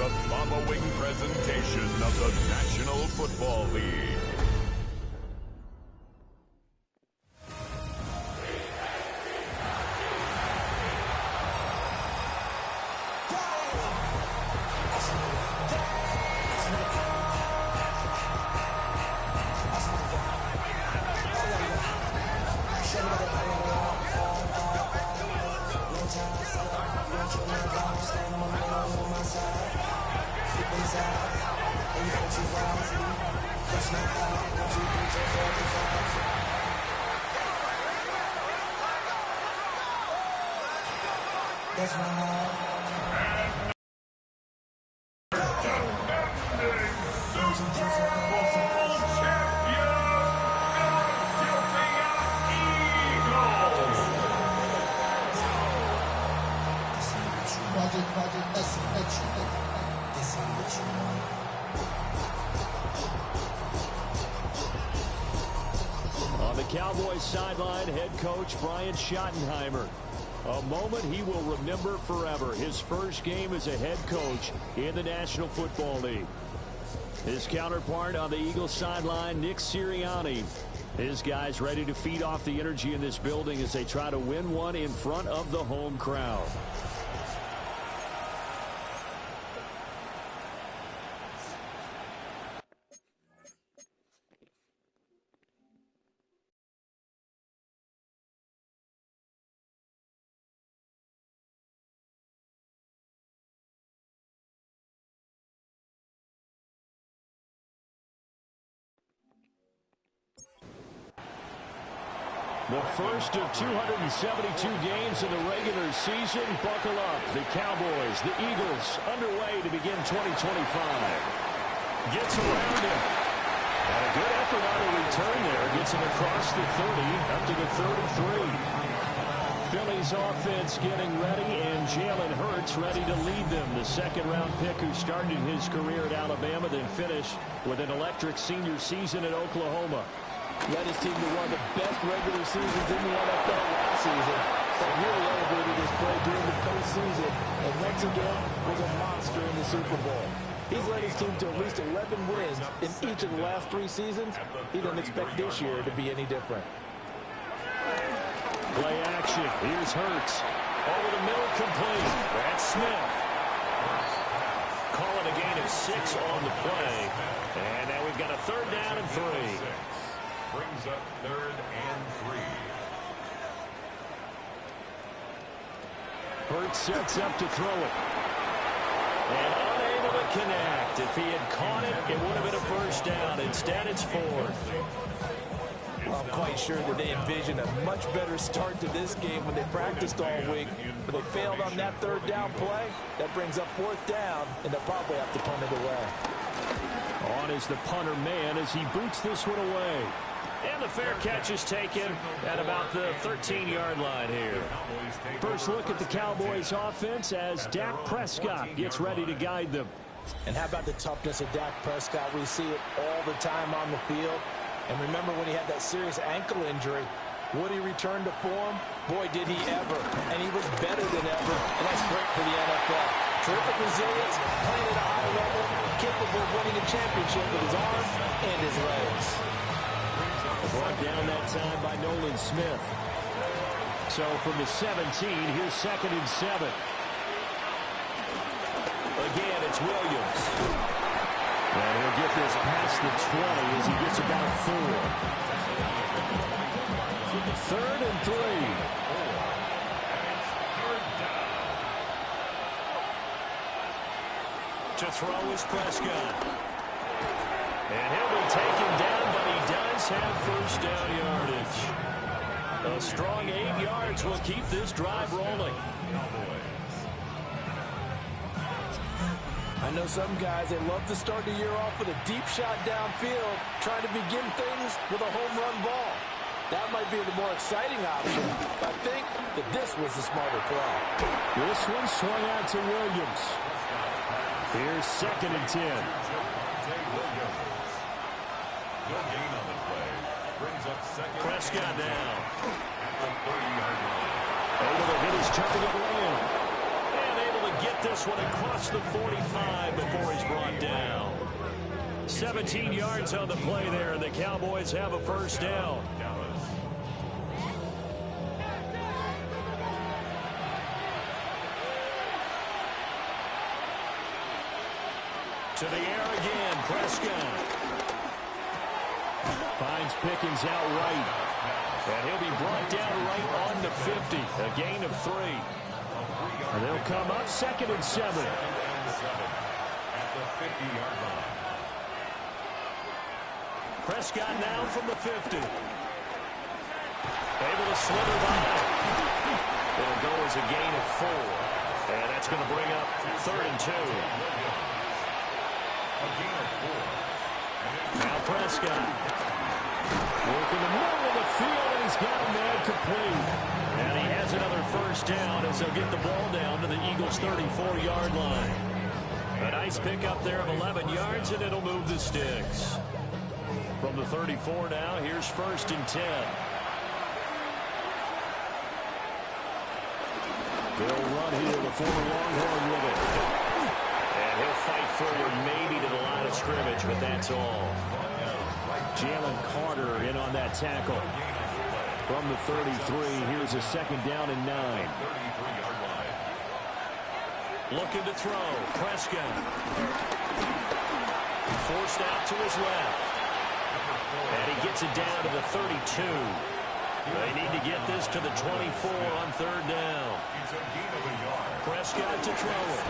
the following presentation of the National Football League. That's my heart. On the Cowboys sideline, head coach Brian Schottenheimer. A moment he will remember forever. His first game as a head coach in the National Football League. His counterpart on the Eagles sideline, Nick Sirianni. His guys ready to feed off the energy in this building as they try to win one in front of the home crowd. The first of 272 games in the regular season. Buckle up. The Cowboys, the Eagles, underway to begin 2025. Gets around him. And a good effort on the return there. Gets him across the 30, up to the 33. Philly's offense getting ready, and Jalen Hurts ready to lead them. The second-round pick who started his career at Alabama, then finished with an electric senior season at Oklahoma. Led his team to one of the best regular seasons in the NFL last season, but really elevated his play during the postseason, and once again was a monster in the Super Bowl. He's led his team to at least 11 wins in each of the last 3 seasons. He doesn't expect this year to be any different. Play action. Here's Hurts. Over the middle, complete. That's Smith. Call it a gain of 6 on the play. And now we've got a third down and 3. Brings up third and 3. Hurts sets up to throw it. And unable to connect. If he had caught it, it would have been a first down. Instead, it's 4th. Well, I'm quite sure that they envisioned a much better start to this game when they practiced all week, but they failed on that third down play. That brings up 4th down, and they'll probably have to punt it away. On is the punter man as he boots this one away. And the fair catch is taken at about the 13-yard line here. First look at the Cowboys offense as Dak Prescott gets ready to guide them. And how about the toughness of Dak Prescott? We see it all the time on the field. And remember when he had that serious ankle injury, would he return to form? Boy, did he ever. And he was better than ever. And that's great for the NFL. Terrific resilience, playing at a high level, capable of winning a championship with his arm and his legs. Brought down that time by Nolan Smith. So from the 17, here's 2nd and 7. Again, it's Williams. And he'll get this past the 20 as he gets about 4. 3rd and 3. To throw is Prescott. And he'll be taken down, but he does have first down yardage. A strong 8 yards will keep this drive rolling. I know some guys, they love to start the year off with a deep shot downfield, trying to begin things with a home run ball. That might be the more exciting option. I think that this was the smarter play. This one swung out to Williams. Here's 2nd and 10. Prescott down. Able to hit his target land. And able to get this one across the 45 before he's brought down. 17 yards on the play there, and the Cowboys have a first down. To the air again, Prescott. Finds Pickens out right. And he'll be brought down right on the 50. A gain of 3. And they'll come up 2nd and 7. At the 50-yard line. Prescott now from the 50. Able to slither by. It'll go as a gain of 4. And that's going to bring up 3rd and 2. Now Prescott. Working the middle of the field, and he's got a man complete. And he has another first down as they'll get the ball down to the Eagles' 34-yard line. A nice pickup there of 11 yards, and it'll move the sticks. From the 34 now, here's 1st and 10. They'll run here, the former Longhorn with it. And he'll fight forward maybe to the line of scrimmage, but that's all. Jalen Carter in on that tackle. From the 33, here's a 2nd down and 9. Looking to throw. Prescott. Forced out to his left. And he gets it down to the 32. They need to get this to the 24 on 3rd down. Prescott to throw it.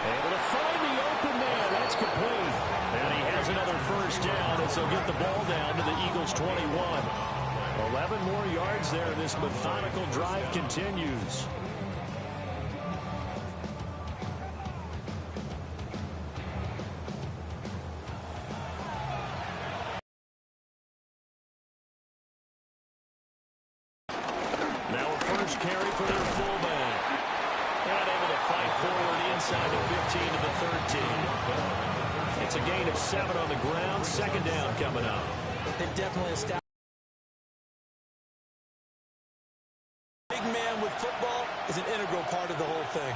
Able to find the open man. That's complete. And he has another first down as they'll get the ball down to the Eagles' 21. 11 more yards there. This methodical drive continues. Now a first carry for their fullback. And able to fight forward inside the 15 to the 13. It's a gain of 7 on the ground. 2nd down coming up. They've definitely established. Big man with football is an integral part of the whole thing.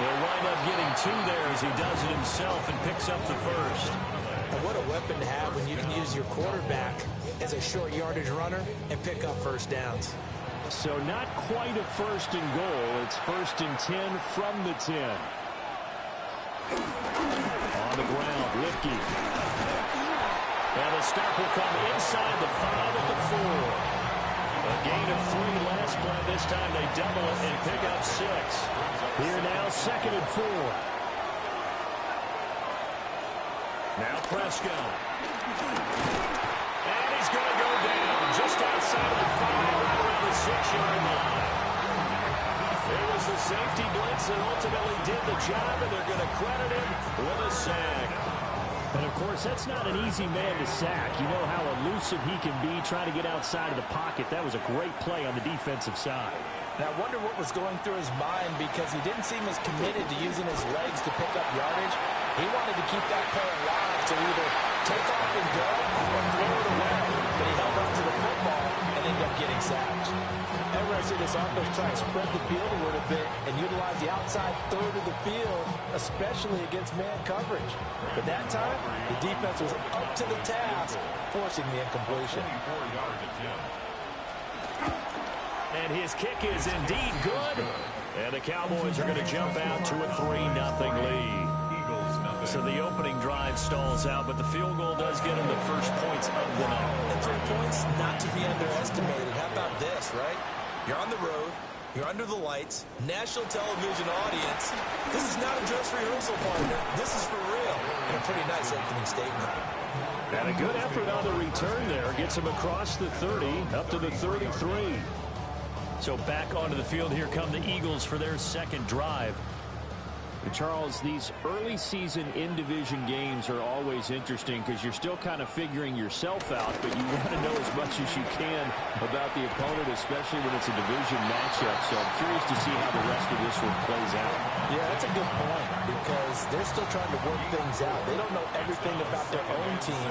He'll wind up getting 2 there as he does it himself and picks up the first. And what a weapon to have when you can use your quarterback as a short yardage runner and pick up first downs. So not quite a 1st and goal. It's 1st and 10 from the 10. On the ground, Lipke. And the stop will come inside the 5 and the 4. A gain of 3 last play. This time they double it and pick up 6. Here now, 2nd and 4. Now Prescott. And he's going to go down just outside of the 5, right around the 6-yard line. It was the safety blitz that ultimately did the job, and they're going to credit him with a sack. And, of course, that's not an easy man to sack. You know how elusive he can be trying to get outside of the pocket. That was a great play on the defensive side. Now, I wonder what was going through his mind because he didn't seem as committed to using his legs to pick up yardage. He wanted to keep that play alive to either take off and go or throw it away. But he held on to the football and ended up getting sacked. Ever I see this offense try to spread the field a little bit and utilize the outside third of the field, especially against man coverage. But that time, the defense was up to the task, forcing the incompletion. And his kick is indeed good. And the Cowboys are going to jump out to a 3-0 lead. So the opening drive stalls out, but the field goal does get him the first points of the night. And 3 points not to be underestimated. How about this, right? You're on the road. You're under the lights. National television audience. This is not a dress rehearsal, partner. This is for real. And a pretty nice opening statement. And a good effort on the return there. Gets him across the 30, up to the 33. So back onto the field, here come the Eagles for their second drive. Charles, these early season in-division games are always interesting because you're still kind of figuring yourself out, but you want to know as much as you can about the opponent, especially when it's a division matchup. So I'm curious to see how the rest of this one plays out. Yeah, that's a good point because they're still trying to work things out. They don't know everything about their own team,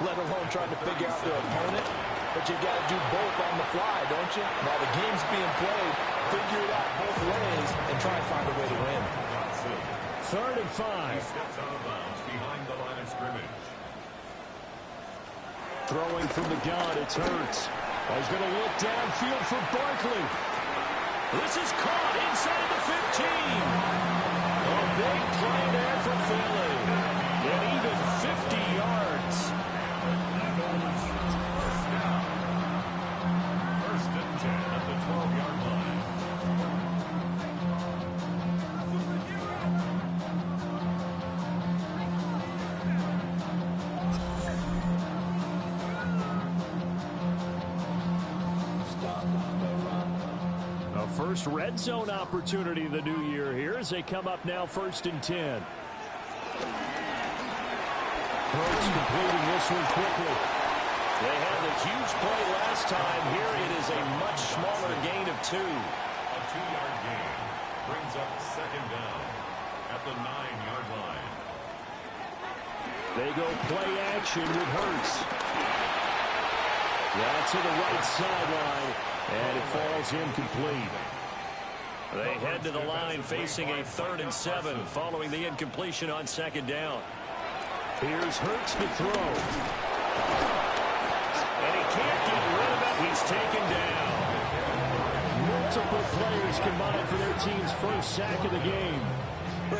let alone trying to figure out their opponent. but you got to do both on the fly, don't you? While the game's being played, figure it out both ways and try and find a way to win. 3rd and 5. Steps out of bounds behind the line of scrimmage. Throwing from the gun, it's Hurts. He's going to look downfield for Barkley. This is caught inside the 15. A big play there for Philly. And even 50 yards. First and 10 at the 12-yard line. A first red zone opportunity of the new year here as they come up now 1st and 10. Hurts completing this one quickly. They had the huge play last time. Here it is a much smaller gain of 2. A 2-yard gain brings up 2nd down at the 9-yard line. They go play action with Hurts. That's to the right sideline, and it falls incomplete. They head to the line facing a 3rd and 7 following the incompletion on 2nd down. Here's Hurts to throw. And he can't get rid of it. He's taken down. Multiple players combined for their team's first sack of the game.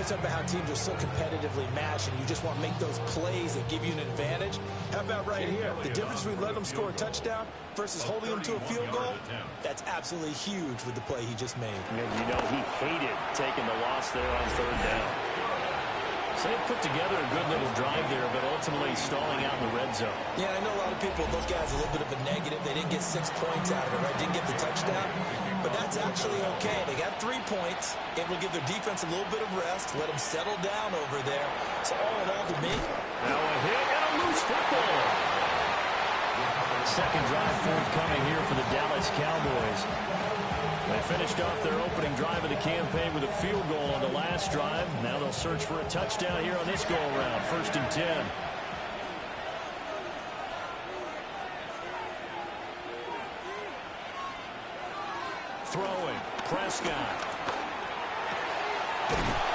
It's up about how teams are so competitively matched, and you just want to make those plays that give you an advantage. How about right here? The difference between letting them score a touchdown versus holding them to a field goal, that's absolutely huge with the play he just made. And you know he hated taking the loss there on 3rd down. So they put together a good little drive there, but ultimately stalling out in the red zone. Yeah, I know a lot of people look at it as a little bit of a negative. They didn't get 6 points out of it, right? Didn't get the touchdown. But that's actually okay. They got 3 points. Able to give their defense a little bit of rest. Let them settle down over there. So all in all, to me, now a hit and a loose football. Second drive forthcoming here for the Dallas Cowboys. They finished off their opening drive of the campaign with a field goal on the last drive. Now they'll search for a touchdown here on this go-around. 1st and 10. Throwing. Prescott.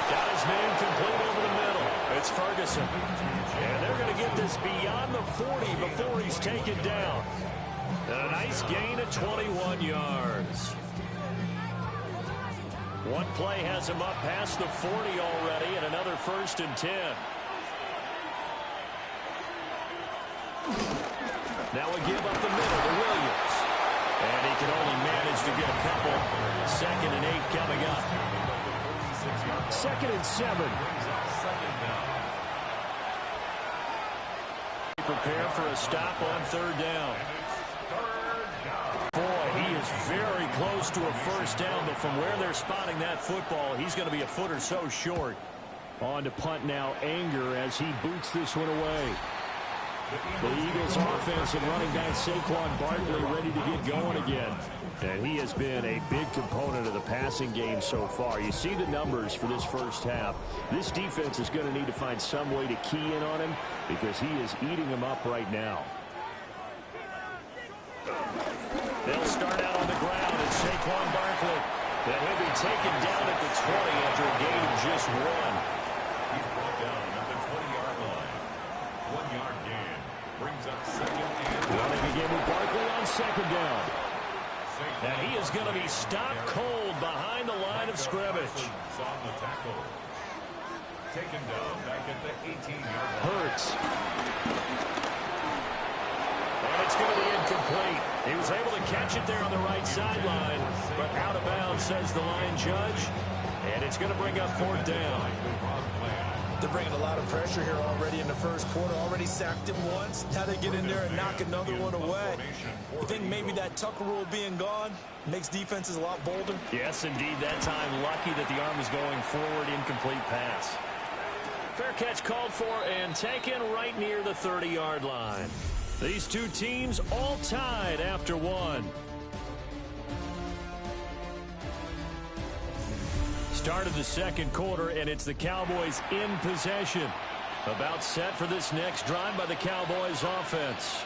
Got his man complete over the middle. It's Ferguson. And they're going to get this beyond the 40 before he's taken down. And a nice gain of 21 yards. One play has him up past the 40 already, and another 1st and 10. Now a give up the middle to Williams. And he can only manage to get a couple. 2nd and 8 coming up. 2nd and 7. Prepare for a stop on 3rd down. Boy, he is very close to a 1st down, but from where they're spotting that football, he's going to be a foot or so short. On to punt now, Anger as he boots this one away. The Eagles offense and running back Saquon Barkley ready to get going again. And he has been a big component of the passing game so far. You see the numbers for this first half. This defense is going to need to find some way to key in on him because he is eating them up right now. They'll start out on the ground, and Saquon Barkley. And he'll be taken down at the 20 after a gain of just 1. He's brought down at the 20-yard line. 1-yard gain brings up 2nd and 8. Running again with Barkley on 2nd down. And he is going to be stopped cold behind the line of scrimmage. On the tackle. Taken down back at the 18-yard line. Hurts. And it's going to be incomplete. He was able to catch it there on the right sideline, but out of bounds, says the line judge. And it's going to bring up 4th down. they're bringing a lot of pressure here already in the first quarter. Already sacked him once. Now they get in there and knock another one away. You think maybe that Tucker rule being gone makes defenses a lot bolder? Yes, indeed. That time, lucky that the arm is going forward. Incomplete pass. Fair catch called for and taken right near the 30-yard line. These two teams all tied after one. Start of the second quarter, and it's the Cowboys in possession. About set for this next drive by the Cowboys offense.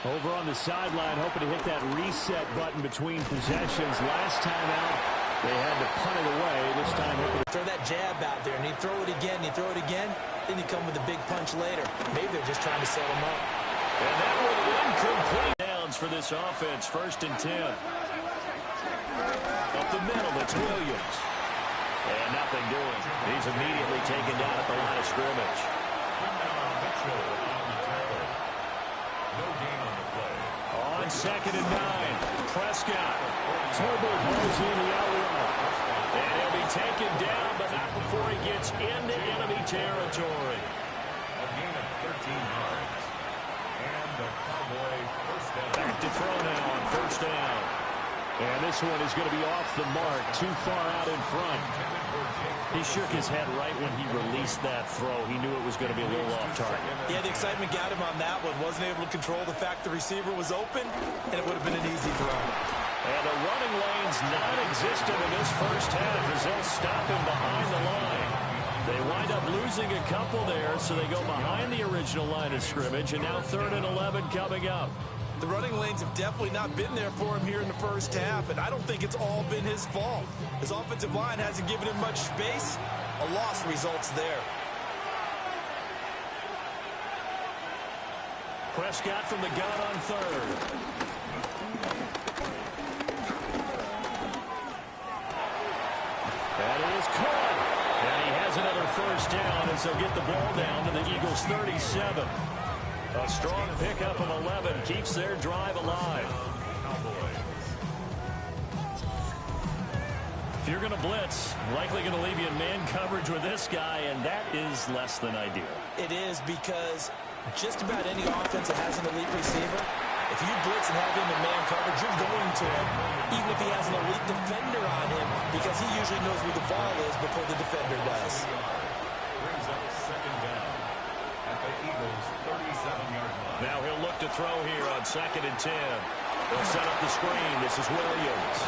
Over on the sideline, hoping to hit that reset button between possessions. Last time out, they had to punt it away. This time, hoping to throw that jab out there, and he'd throw it again, he'd throw it again, then he'd come with a big punch later. Maybe they're just trying to set him up. And that one incomplete. Downs for this offense, 1st and 10. Up the middle, it's Williams. And nothing doing. He's immediately taken down at the line of scrimmage. On 2nd and 9, Prescott. Tolbert holds in the outrun. And he'll be taken down, but not before he gets into enemy territory. A gain of 13 yards. And the Cowboy first down. Back to throw now on 1st down. And this one is going to be off the mark, too far out in front. He shook his head right when he released that throw. He knew it was going to be a little off target. Yeah, the excitement got him on that one. Wasn't able to control the fact the receiver was open, and it would have been an easy throw. And the running lane's non-existent in this first half as they'll stop him behind the line. They wind up losing a couple there, so they go behind the original line of scrimmage, and now 3rd and 11 coming up. The running lanes have definitely not been there for him here in the first half, and I don't think it's all been his fault. His offensive line hasn't given him much space. A loss results there. Prescott from the gun on 3rd. That is caught. And he has another 1st down as they'll get the ball down to the Eagles' 37. A strong pickup of 11 keeps their drive alive. If you're going to blitz, likely going to leave you in man coverage with this guy, and that is less than ideal. It is, because just about any offense that has an elite receiver, if you blitz and have him in man coverage, you're going to him, even if he has an elite defender on him, because he usually knows where the ball is before the defender does. Brings up 2nd down at the Eagles' 37-yard line. Now he'll look to throw here on 2nd and 10. They'll set up the screen. This is Williams.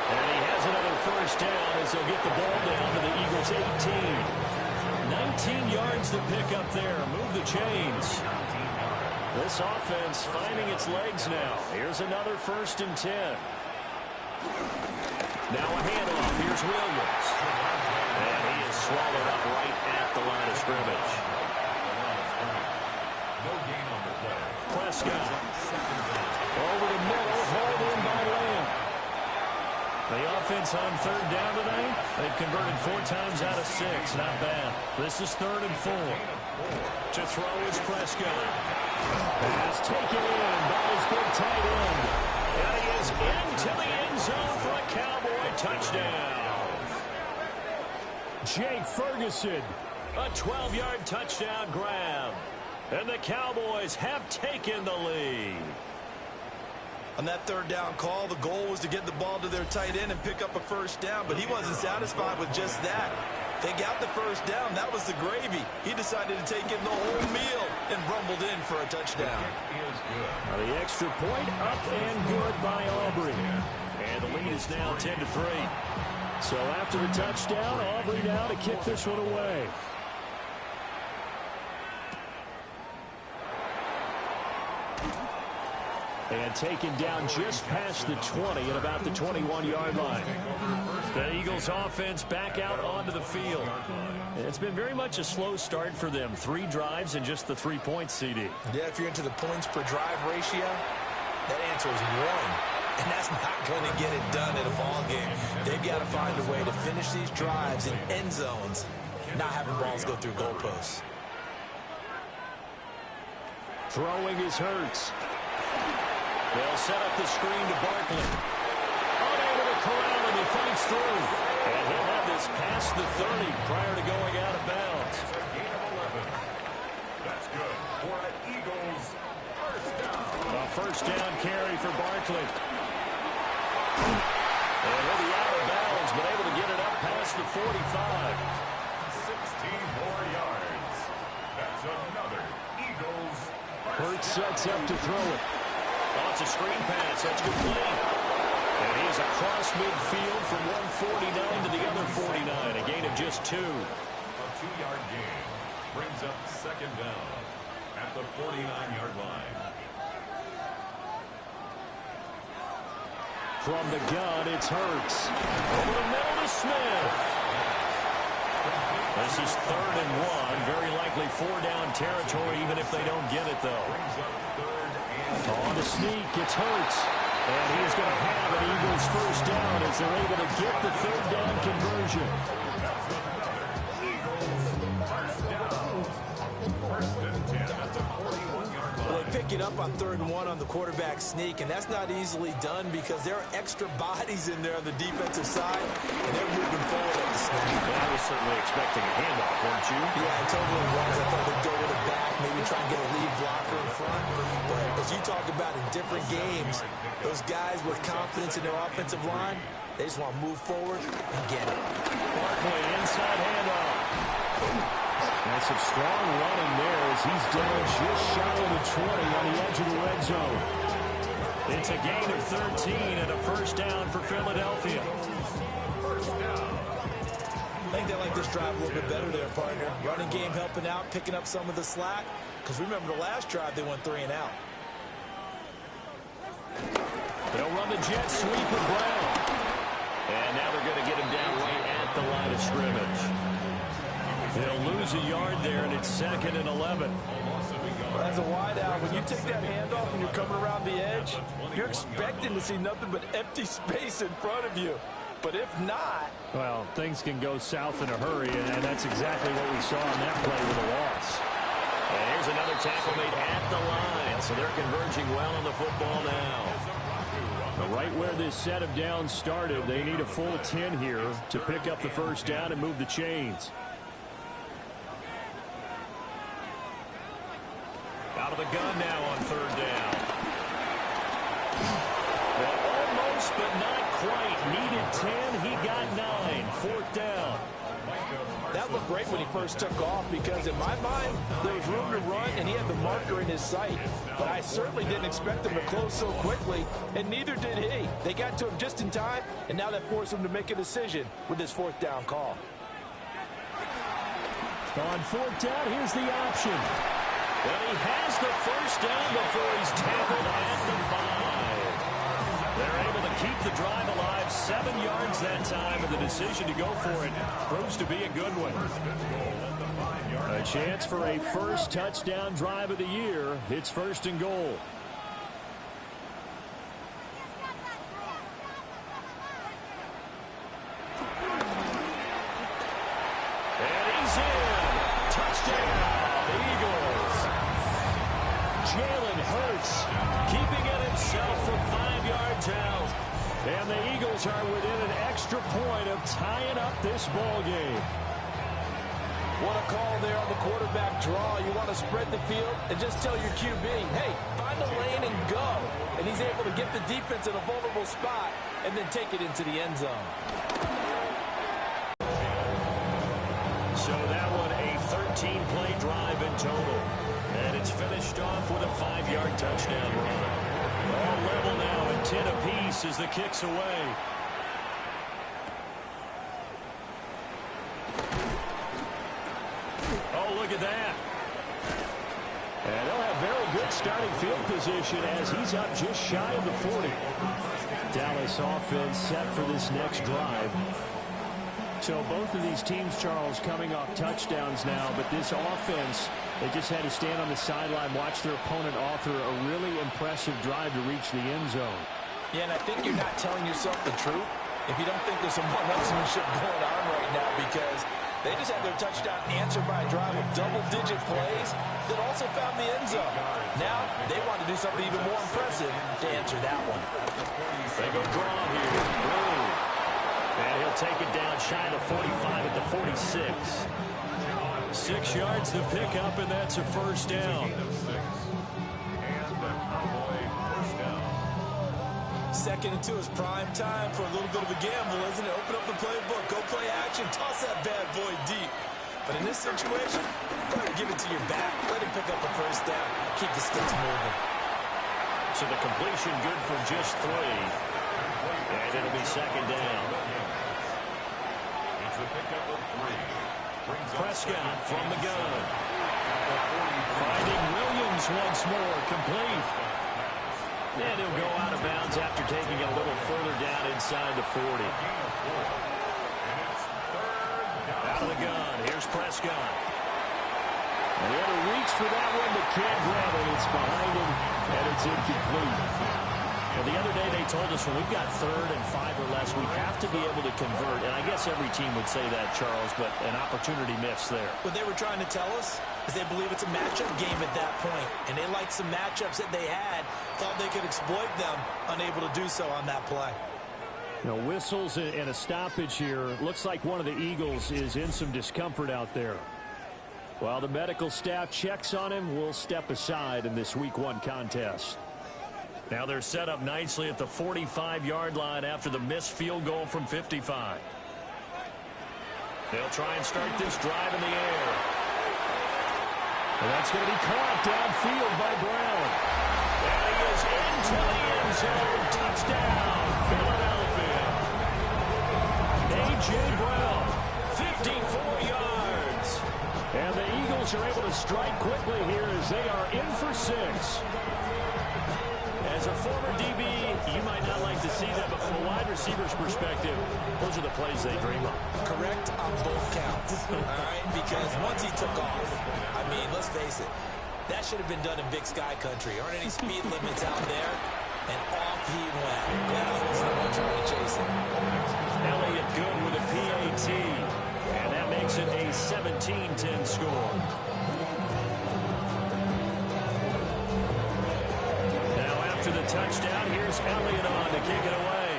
And he has another 1st down as they'll get the ball down to the Eagles' 18. 19 yards to pick up there. Move the chains. This offense finding its legs now. Here's another 1st and 10. Now a handoff. Here's Williams. And he is swallowed up right at the line of scrimmage. No gain on the play. Prescott. Over the middle. Hauled in by Lamb. The offense on 3rd down tonight. They've converted 4 times out of 6. Not bad. This is 3rd and 4. To throw is Prescott. Pass taken in by his big tight end. And he is into the end zone for a Cowboy touchdown. Jake Ferguson. A 12-yard touchdown grab. And the Cowboys have taken the lead. On that 3rd down call, the goal was to get the ball to their tight end and pick up a 1st down, but he wasn't satisfied with just that. They got the 1st down. That was the gravy. He decided to take in the whole meal and rumbled in for a touchdown. Now the extra point up and good by Aubrey. And the lead is now 10-3. So after the touchdown, Aubrey now to kick this one away. And taken down just past the 20 at about the 21-yard line. The Eagles offense back out onto the field. It's been very much a slow start for them. 3 drives and just the 3 points, CD. Yeah, if you're into the points per drive ratio, that answer is 1. And that's not going to get it done in a ball game. They've got to find a way to finish these drives in end zones, not having balls go through goalposts. Throwing is Hurts. They'll set up the screen to Barkley. Unable to corral him, he fights through. And he'll have this past the 30 prior to going out of bounds. Gain of 11. That's good for an Eagles 1st down. A 1st down carry for Barkley. And he'll be out of bounds, but able to get it up past the 45. 16 more yards. That's another Eagles 1st Hurts sets up to throw it. Oh, it's a screen pass. That's complete. And he's across midfield from 149 to the other 49. A gain of just 2. A 2-yard gain brings up 2nd down at the 49-yard line. From the gun, it's Hurts. Over the middle to Smith. This is 3rd and 1. Very likely 4-down territory, even if they don't get it, though. On the sneak, it's Hurts. And he is going to have an Eagles first down as they're able to get the 3rd down conversion. Well, they pick it up on 3rd and 1 on the quarterback sneak, and that's not easily done because there are extra bodies in there on the defensive side, and they're moving forward at the snap. I was certainly expecting a handoff, weren't you? Yeah, I totally was. I thought they'd go with it back, maybe try and get a lead blocker in front. But as you talk about in different games, those guys with confidence in their offensive line, they just want to move forward and get it. Barkley, inside handoff. And some strong running there as he's down just shy of the 20 on the edge of the red zone. It's a gain of 13 and a first down for Philadelphia. I think they like this drive a little bit better there, partner. Running game helping out, picking up some of the slack. Because remember the last drive, they went 3 and out. They'll run the jet sweep of Brown. And now they're going to get him down right at the line of scrimmage. They'll lose a yard there, and it's 2nd and 11. As a wideout, when you take that handoff and you're coming around the edge, you're expecting to see nothing but empty space in front of you. But if not... Well, things can go south in a hurry, and that's exactly what we saw on that play with a loss. And here's another tackle made at the line, so they're converging well on the football now. Right where this set of downs started, they need a full 10 here to pick up the first down and move the chains. Out of the gun now on 3rd down. Well, almost, but not quite. Needed 10. He got 9. 4th down. That looked great when he first took off because in my mind, there was room to run and he had the marker in his sight. But I certainly didn't expect him to close so quickly, and neither did he. They got to him just in time, and now that forced him to make a decision with this 4th down call. On 4th down, here's the option. Well, he has the first down before he's tackled at the 5. They're able to keep the drive alive. 7 yards that time, and the decision to go for it proves to be a good one. A chance for a first touchdown drive of the year. It's 1st and goal. And he's in. Touchdown, Eagles. Jalen Hurts keeping it himself from 5 yards out. And the Eagles are within an extra point of tying up this ball game. What a call there on the quarterback draw. You want to spread the field and just tell your QB, hey, find a lane and go. And he's able to get the defense in a vulnerable spot and then take it into the end zone. So that one a 13-play drive in total. And it's finished off with a 5-yard touchdown run. All level now at 10 apiece as the kick's away. Oh, look at that. And they'll have very good starting field position as he's up just shy of the 40. Dallas offense set for this next drive. So both of these teams, Charles, coming off touchdowns now, but this offense, they just had to stand on the sideline, watch their opponent author a really impressive drive to reach the end zone. Yeah, and I think you're not telling yourself the truth if you don't think there's some one-upsmanship going on right now, because they just had their touchdown answered by a drive of double-digit plays that also found the end zone. Now they want to do something even more impressive to answer that one. They go draw here. And he'll take it down shy of the 45 at the 46. 6 yards to pick up, and that's a first down. Second and 2 is prime time for a little bit of a gamble, isn't it? Open up the playbook, go play action, toss that bad boy deep. But in this situation, go ahead and give it to your back. Let him pick up a first down. Keep the sticks moving. So the completion good for just 3. And it'll be second down. Prescott from the gun. Finding Williams once more, complete. And he'll go out of bounds after taking it a little further down inside the 40. Out of the gun. Here's Prescott. And he had to reach for that one, but can't grab it. It's behind him, and it's incomplete. Well, the other day they told us when we've got 3rd and 5 or less, we have to be able to convert. And I guess every team would say that, Charles, but an opportunity missed there. What they were trying to tell us is they believe it's a matchup game at that point. And they liked some matchups that they had, thought they could exploit them, unable to do so on that play. Now, whistles and a stoppage here. Looks like one of the Eagles is in some discomfort out there. While the medical staff checks on him, we'll step aside in this Week 1 contest. Now they're set up nicely at the 45-yard line after the missed field goal from 55. They'll try and start this drive in the air. And that's going to be caught downfield by Brown. And he is into the end zone. Touchdown, Philadelphia. A.J. Brown, 54 yards. And the Eagles are able to strike quickly here as they are in for 6. As a former DB, you might not like to see that, but from a wide receiver's perspective, those are the plays they dream of. Correct on both counts, all right? Because once he took off, I mean, let's face it, that should have been done in Big Sky Country. Aren't any speed limits out there? And off he went. Glad I wasn't the one trying to chase him. Elliott good with a PAT, and that makes it a 17-10 score. The touchdown. Here's Elliott on to kick it away.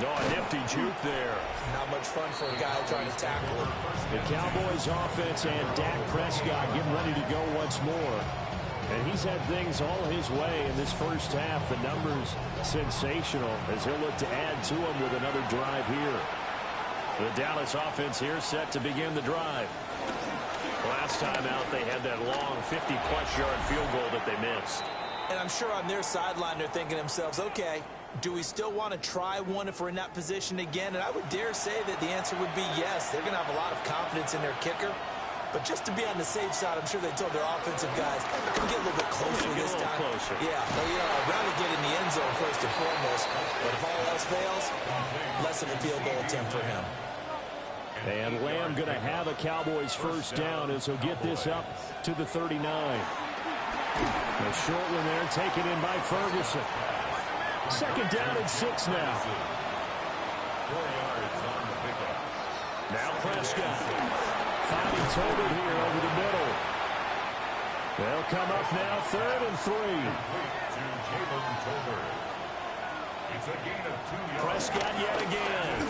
Oh, a nifty juke there. Not much fun for a guy trying to tackle him. The Cowboys offense and Dak Prescott getting ready to go once more. And he's had things all his way in this first half. The numbers sensational as he'll look to add to them with another drive here. The Dallas offense here set to begin the drive. Last time out, they had that long 50-plus yard field goal that they missed. And I'm sure on their sideline, they're thinking to themselves, okay, do we still want to try one if we're in that position again? And I would dare say that the answer would be yes. They're going to have a lot of confidence in their kicker. But just to be on the safe side, I'm sure they told their offensive guys, can get a little bit closer this time. Closer. Yeah, well, you know, I'd rather get in the end zone first and foremost. But if all else fails, less of a field goal attempt for him. And Lamb going to have a Cowboys first down as he'll get this up to the 39. A short one there taken in by Ferguson. Second down and 6 now. 4 yards on the pickup. Now Prescott. Finding Tolbert here over the middle. They'll come up now 3rd and 3. To Jalen Tolbert. It's a gain of 2 yards. Prescott yet again.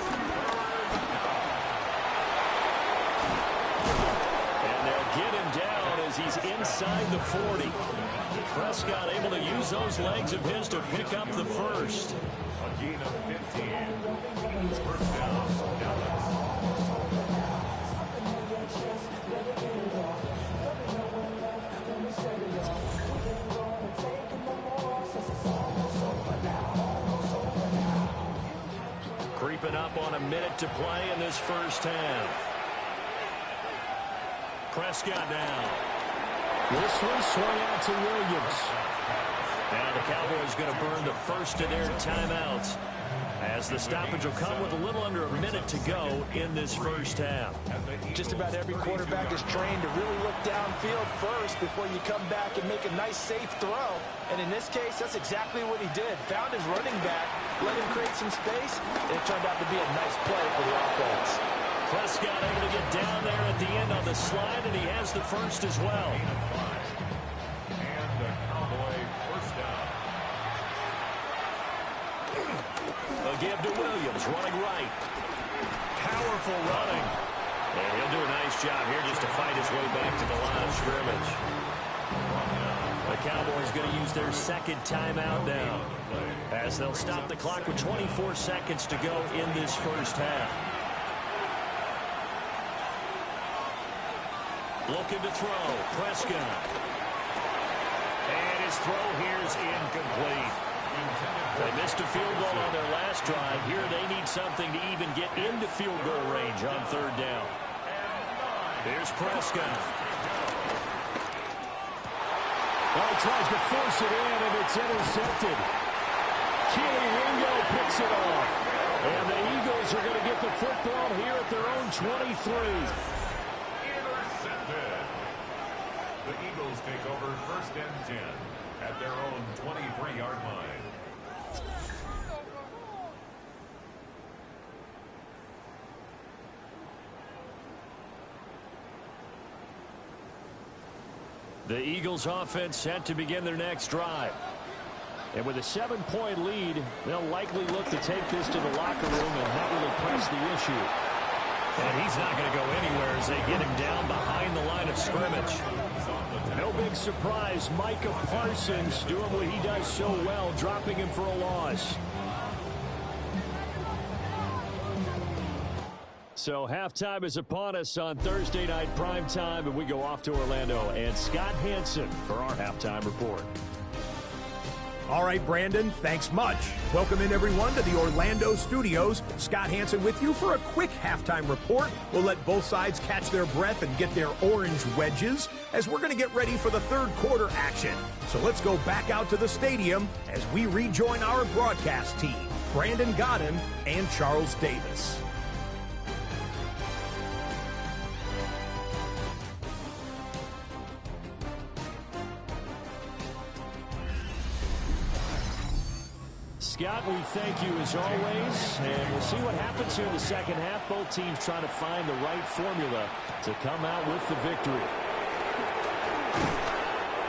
Get him down as he's inside the 40. Prescott able to use those legs of his to pick up the first. A gain of 15. First down, Dallas. Creeping up on a minute to play in this first half. Prescott now. This one swung out to Williams. Now the Cowboys going to burn the first of their timeouts as the stoppage will come with a little under a minute to go in this first half. Just about every quarterback is trained to really look downfield first before you come back and make a nice, safe throw. And in this case, that's exactly what he did. Found his running back, let him create some space, and it turned out to be a nice play for the offense. Prescott able to get down there at the end on the slide, and he has the first as well. And the Cowboy first down. A give to Williams, running right. Powerful running. And he'll do a nice job here just to fight his way back to the line of scrimmage. The Cowboys going to use their second timeout now, as they'll stop the clock with 24 seconds to go in this first half. Looking to throw, Prescott. And his throw here is incomplete. They missed a field goal on their last drive. Here they need something to even get into field goal range on 3rd down. Here's Prescott. Oh, he tries to force it in, and it's intercepted. Keely Ringo picks it off. And the Eagles are going to get the football here at their own 23. Intercepted. The Eagles take over 1st and 10 at their own 23-yard line. The Eagles offense set to begin their next drive. And with a 7-point lead, they'll likely look to take this to the locker room and heavily press the issue. And he's not going to go anywhere as they get him down behind the line of scrimmage. No big surprise, Micah Parsons doing what he does so well, dropping him for a loss. So halftime is upon us on Thursday night primetime, and we go off to Orlando. And Scott Hansen for our halftime report. All right, Brandon, thanks much. Welcome in, everyone, to the Orlando studios. Scott Hansen with you for a quick halftime report. We'll let both sides catch their breath and get their orange wedges as we're going to get ready for the third quarter action. So let's go back out to the stadium as we rejoin our broadcast team, Brandon Godden and Charles Davis. Scott, we thank you as always, and we'll see what happens here in the second half. Both teams trying to find the right formula to come out with the victory.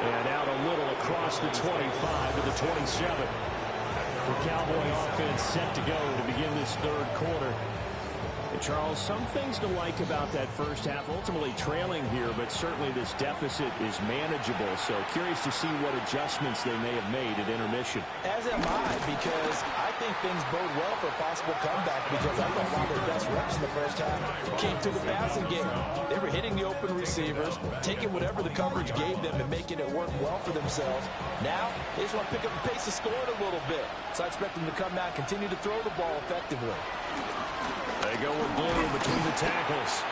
And out a little across the 25 to the 27. The Cowboy offense set to go to begin this third quarter. And Charles, some things to like about that first half, ultimately trailing here, but certainly this deficit is manageable. So curious to see what adjustments they may have made at intermission. As am I, because I think things bode well for a possible comeback, because I thought one of their best reps in the first half came through the passing game. They were hitting the open receivers, taking whatever the coverage gave them and making it work well for themselves. Now, they just want to pick up the pace of scoring a little bit. So I expect them to come out and continue to throw the ball effectively. They go with Blue between the tackles.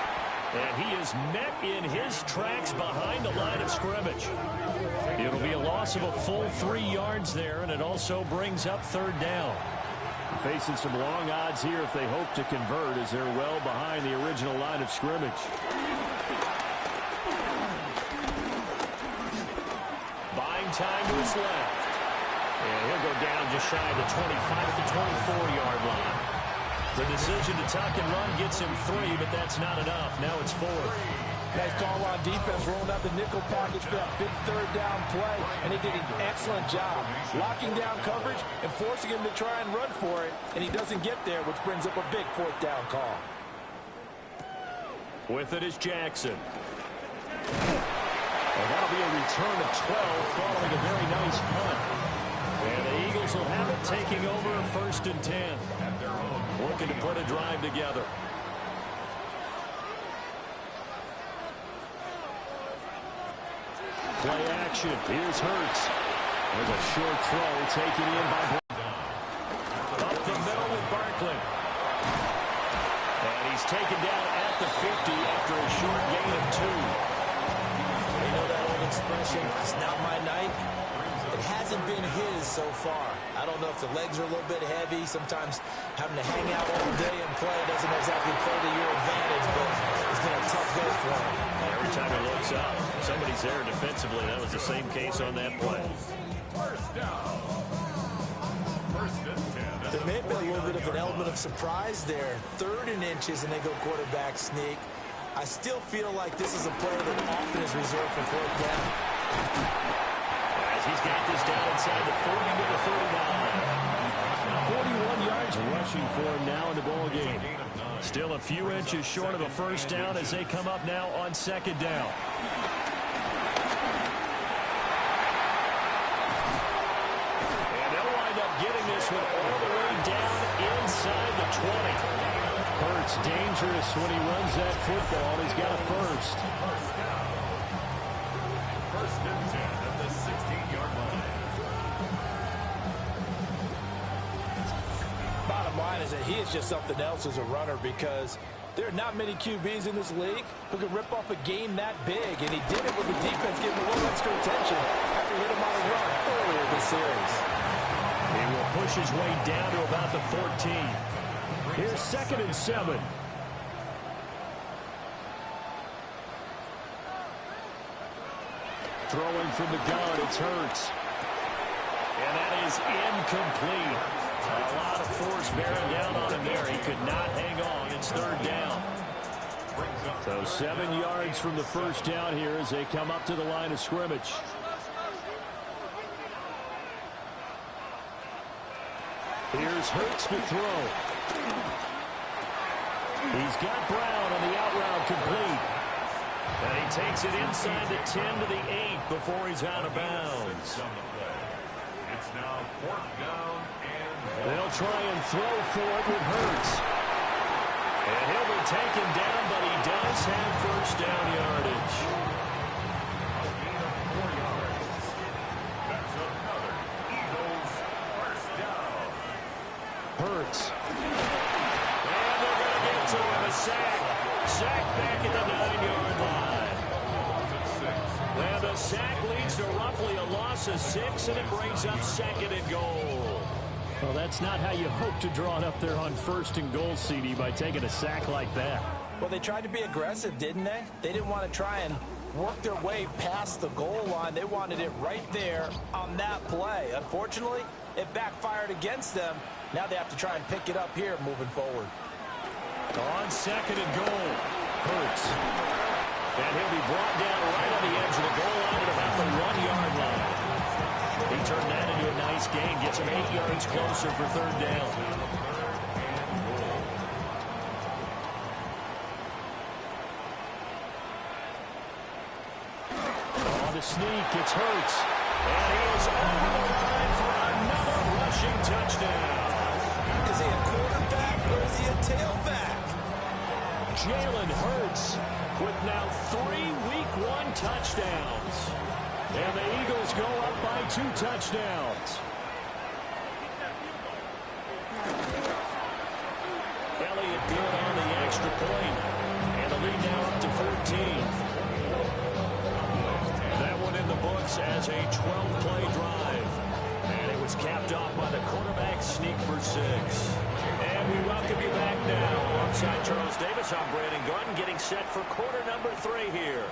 And he is met in his tracks behind the line of scrimmage. It'll be a loss of a full 3 yards there, and it also brings up third down. Facing some long odds here if they hope to convert, as they're well behind the original line of scrimmage. Buying time to his left. And he'll go down just shy of the 25 at the 24-yard line. The decision to tuck and run gets him 3, but that's not enough. Now it's 4th. Nice call on defense, rolling out the nickel package for that big third down play, and he did an excellent job locking down coverage and forcing him to try and run for it, and he doesn't get there, which brings up a big fourth down call. With it is Jackson. And that'll be a return of 12 following a very nice punt. And the Eagles will have it taking over 1st and 10. Looking to put a drive together. Play action. Here's Hurts. There's a short throw taken in by Up the middle with Barkley. And he's taken down at the 50 after a short gain of 2. You know that old expression, it's not my night? It hasn't been his so far. I don't know if the legs are a little bit heavy. Sometimes having to hang out all day and play doesn't exactly play to your advantage, but it's been a tough day for him. Every time he looks up, somebody's there defensively. That was the same case on that play. First down. 1st and 10. There may have been a little bit of an element of surprise there. 3rd and inches, and they go quarterback sneak. I still feel like this is a play that often is reserved for 4th down. He's got this down inside the 40 to the 39. 41 yards rushing for him now in the ball game. Still a few inches short of a first down as they come up now on 2nd down. And they'll wind up getting this one all the way down inside the 20. Hurts dangerous when he runs that football. He's got a first. 1st and 10 at the 16-yard line. Bottom line is that he is just something else as a runner, because There are not many QBs in this league who can rip off a game that big, and he did it with the defense getting a little extra attention after he hit him on a run earlier this series. He will push his way down to about the 14. Here's 2nd and 7. Throwing from the gun, it's Hurts. And that is incomplete. A lot of force bearing down on him there. He could not hang on. It's 3rd down. So 7 yards from the first down here as they come up to the line of scrimmage. Here's Hurts to throw. He's got Brown on the out route complete. And he takes it inside the 10 to the 8 before he's out of bounds. It's now 4th down and They'll try and throw for it with Hurts. And he'll be taken down, but he does have first down yardage. a gain of 4 yards. That's another Eagles first down. Hurts. And they're going to get to him. A sack. Sack back at the 9-yard line. And the sack leads to roughly a loss of 6, and it brings up 2nd and goal. Well, that's not how you hope to draw it up there on 1st and goal, CD, by taking a sack like that. Well, they tried to be aggressive, didn't they? They didn't want to try and work their way past the goal line. They wanted it right there on that play. Unfortunately, it backfired against them. Now they have to try and pick it up here moving forward. On 2nd and goal, Hurts. And he'll be brought down right on the edge of the goal line at about the 1-yard line. He turned that into a nice gain, gets him 8 yards closer for 3rd down. On the sneak, it's Hurts. And he is over the line for another rushing touchdown. Is he a quarterback or is he a tailback? Jalen Hurts with now 3 Week 1 touchdowns. And the Eagles go up by 2 touchdowns. Elliott good on the extra point. And the lead now up to 14. That one in the books as a 12-play drive. And it was capped off by the quarterback sneak for 6. And we welcome you back now. Alongside Charles Davis, I'm Brandon Garden, getting set for quarter number 3 here.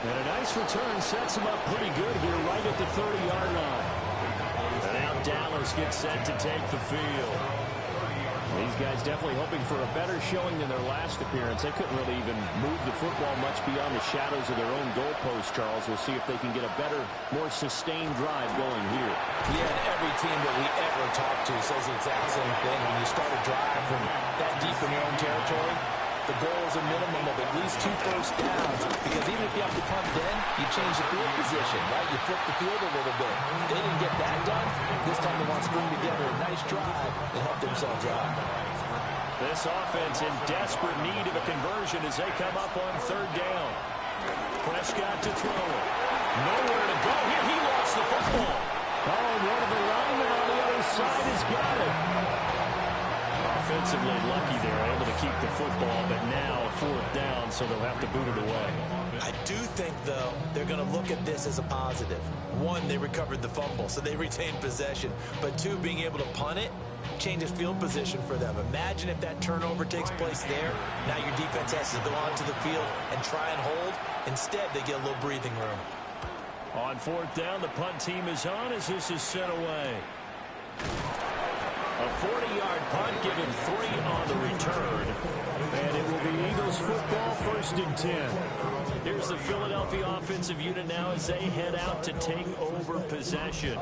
And a nice return sets him up pretty good here right at the 30-yard line. And now Dallas gets set to take the field. These guys definitely hoping for a better showing than their last appearance. They couldn't really even move the football much beyond the shadows of their own goalpost, Charles. We'll see if they can get a better, more sustained drive going here. Yeah, and every team that we ever talk to says the exact same thing. When you start a drive from that deep in your own territory, the goal is a minimum of at least 2 first downs. Because even if you have to punt then, you change the field position, right? You flip the field a little bit. They didn't get that done. This time they want to string together a nice drive and help themselves out. This offense in desperate need of a conversion as they come up on 3rd down. Prescott to throw it. Nowhere to go here. He lost the football. Oh, one of the linemen on the other side has got it. Offensively lucky they're able to keep the football, but now 4th down, so they'll have to boot it away. I do think, though, they're going to look at this as a positive. 1, they recovered the fumble, so they retained possession. But 2, being able to punt it changes field position for them. Imagine if that turnover takes place there. Now your defense has to go onto the field and try and hold. Instead, they get a little breathing room. On 4th down, the punt team is on as this is sent away. A 40-yard punt, given 3 on the return. And it will be Eagles football, 1st and 10. Here's the Philadelphia offensive unit now as they head out to take over possession.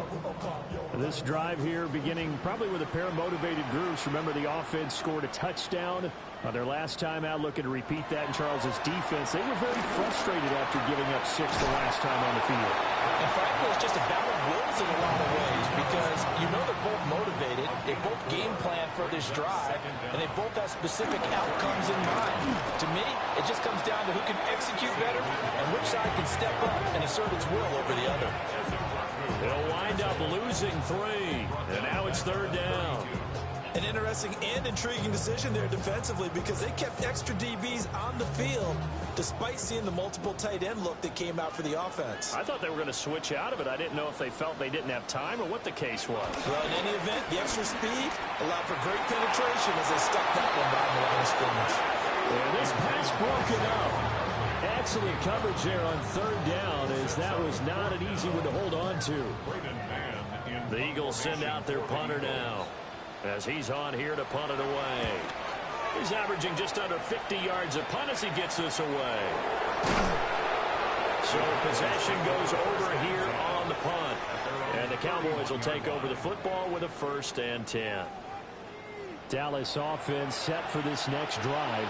This drive here beginning probably with a pair of motivated groups. Remember, the offense scored a touchdown on their last time out. Looking to repeat that in Charles's defense. They were very frustrated after giving up 6 the last time on the field. And frankly, it's just a battle of wills in a lot of ways because you know they're both motivated. They both game plan for this drive, and they both have specific outcomes in mind. To me, it just comes down to who can execute better and which side can step up and assert its will over the other. They'll wind up losing 3, and now it's 3rd down. An interesting and intriguing decision there defensively because they kept extra DBs on the field despite seeing the multiple tight end look that came out for the offense. I thought they were going to switch out of it. I didn't know if they felt they didn't have time or what the case was. Well, in any event, the extra speed allowed for great penetration as they stuck that one by the line of scrimmage. And this pass broken up. Excellent coverage there on third down, as that was not an easy one to hold on to. The Eagles send out their punter now as he's on here to punt it away. He's averaging just under 50 yards a punt as he gets this away. So possession goes over here on the punt. And the Cowboys will take over the football with a 1st and 10. Dallas offense set for this next drive.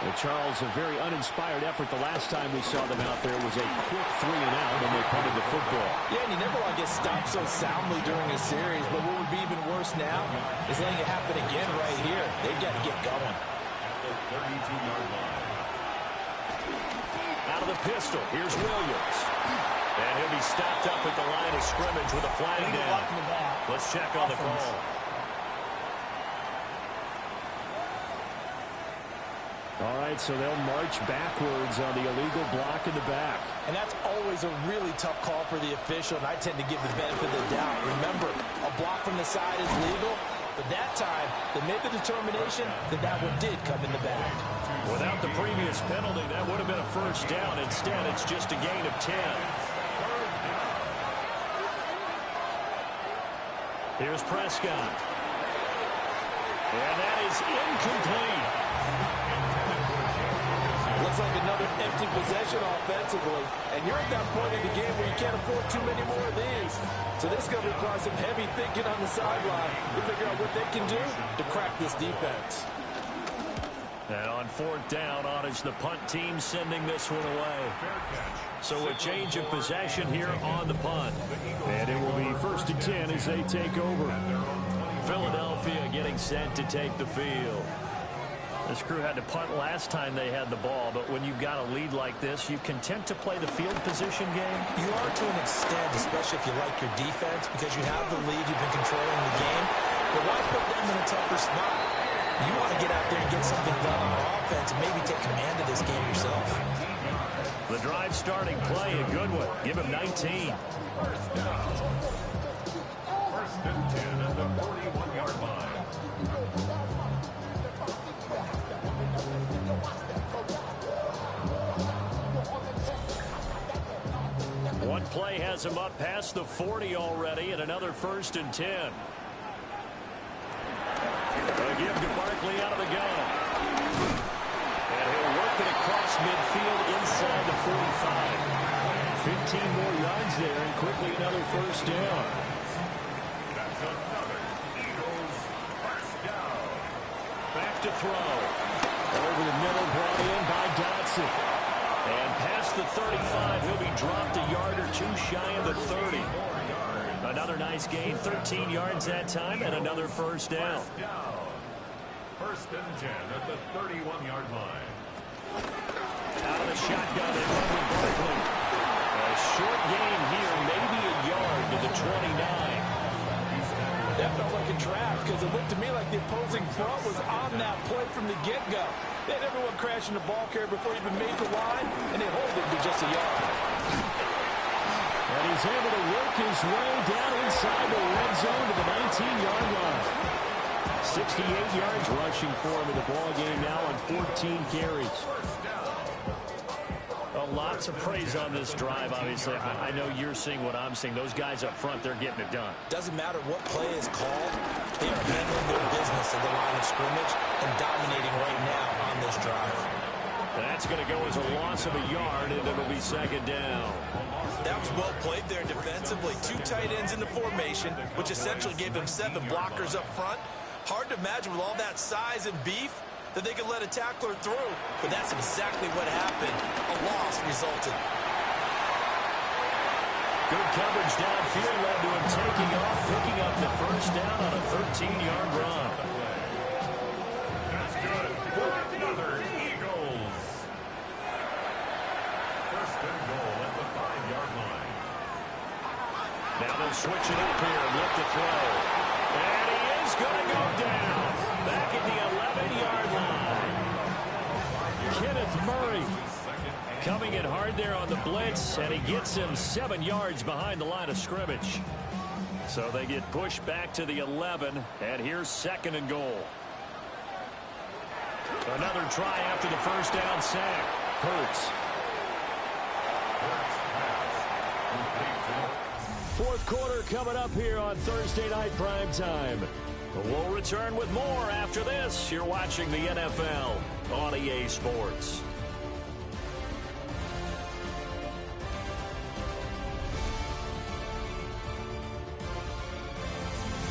And Charles, a very uninspired effort the last time we saw them out there was a quick 3-and-out when they punted the football. Yeah, and you never want to get stopped so soundly during a series, but what would be even worse now is letting it happen again right here. They've got to get going. At the 32-yard line. Out of the pistol, here's Williams. And he'll be stopped up at the line of scrimmage with a flag down. Let's check on the call. All right, so they'll march backwards on the illegal block in the back. And that's always a really tough call for the official, and I tend to give the benefit of the doubt. Remember, a block from the side is legal, but that time, they made the determination that that one did come in the back. Without the previous penalty, that would have been a 1st down. Instead, it's just a gain of 10. Here's Prescott. And that is incomplete. Looks like another empty possession offensively, and you're at that point in the game where you can't afford too many more of these. So this is going to require some heavy thinking on the sideline to figure out what they can do to crack this defense. And on 4th down, on is the punt team sending this one away. So a change of possession here on the punt. And it will be 1st and 10 as they take over. Philadelphia getting set to take the field. This crew had to punt last time they had the ball, but when you've got a lead like this, you content to play the field position game? You are to an extent, especially if you like your defense, because you have the lead, you've been controlling the game. But why put them in a tougher spot? You want to get out there and get something done on offense and maybe take command of this game yourself. The drive starting play, a good one. Give him 19. 1st down. 1st and 10 at the 41-yard line. One play has him up past the 40 already, and another 1st and 10. A give to Barkley out of the gun. And he'll work it across midfield inside the 45. 15 more yards there, and quickly another 1st down. That's another Eagles 1st down. Back to throw. Over the middle, brought in by Dotson. And past the 35, he'll be dropped a yard or two shy of the 30. Another nice gain, 13 yards that time, and another 1st down. 1st and 10 at the 31-yard line. Out of the shotgun and run with Barkley. A short gain here, maybe a yard to the 29. That felt like a trap because it looked to me like the opposing front was on that play from the get-go. They had everyone crashing the ball carrier before he even made the line, and they hold it to just a yard. And he's able to work his way down inside the red zone to the 19-yard line. 68 yards rushing for him in the ball game now on 14 carries. Well, lots of praise on this drive, obviously. I know you're seeing what I'm seeing. Those guys up front, they're getting it done. Doesn't matter what play is called. They are handling their business at the line of scrimmage and dominating right now on this drive. That's going to go as a loss of a yard, and it'll be 2nd down. That was well played there defensively. 2 tight ends in the formation, which essentially gave them 7 blockers up front. Hard to imagine with all that size and beef that they could let a tackler through, but that's exactly what happened. A loss resulted. Good coverage downfield led to him taking off, picking up the 1st down on a 13-yard run. That's good. Another Eagles. 1st and goal at the 5-yard line. Now they'll switch it up here and look to throw. And he is going to go 9-yard line. Kenneth Murray coming in hard there on the blitz, and he gets him 7 yards behind the line of scrimmage. So they get pushed back to the 11, and here's 2nd and goal. Another try after the first down sack. Hurts. Fourth quarter coming up here on Thursday Night Primetime. We'll return with more after this. You're watching the NFL on EA Sports.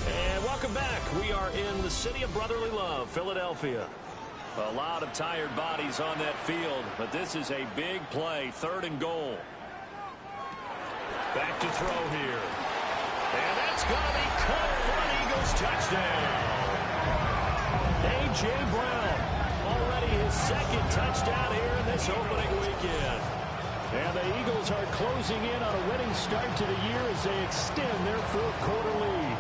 And welcome back. We are in the city of brotherly love, Philadelphia. A lot of tired bodies on that field, but this is a big play, 3rd and goal. Back to throw here. And that's going to be caught for an Eagles touchdown. A.J. Brown, already his 2nd touchdown here in this opening weekend. And the Eagles are closing in on a winning start to the year as they extend their 4th quarter lead.